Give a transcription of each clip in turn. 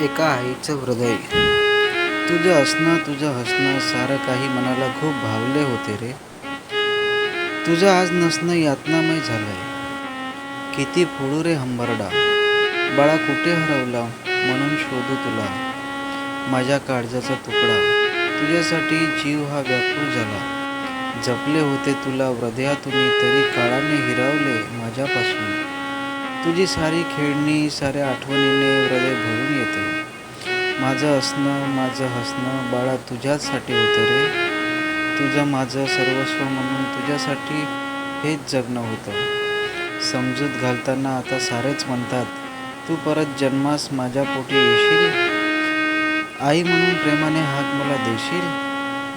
एका आईचं हृदय. तुझं हसणं सारं काही मनाला खूप भावले होते रे. तुझं आज नसणं यातनामय झालंय. किती फोडू रे हंबरडा, बाळा कुठे हरवला म्हणून शोधू तुला. माझ्या काळजाचा तुकडा, तुझ्यासाठी जीव हा व्याकुळ झाला. जपले होते तुला हृदयातून, तरी काळाने हिरावले माझ्यापासून. तुझी सारी खेळणी साऱ्या आठवणीने हृदय भरून येते. माझं असणं माझं हसणं बाळा तुझ्याचसाठी होतं रे. तुझं माझं सर्वस्व म्हणून तुझ्यासाठी हेच जगणं होतं. समजूत घालताना आता सारेच म्हणतात, तू परत जन्मास माझ्या पोटी येशील. आई म्हणून प्रेमाने हाक मला देशील.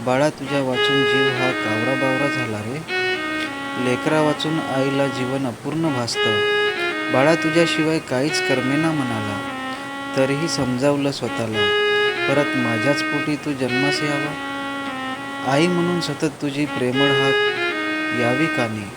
बाळा तुझ्या वाचून जीव हा कावरा बावरा झाला रे. लेकरा वाचून आईला जीवन अपूर्ण भासतं. बाळा तुझ्याशिवाय काहीच करमेना मनाला. तरीही समजावलं स्वतःला, परत माझ्याच पोटी तू जन्मास यावा. आई म्हणून सतत तुझी प्रेमळ हाक यावी कानी.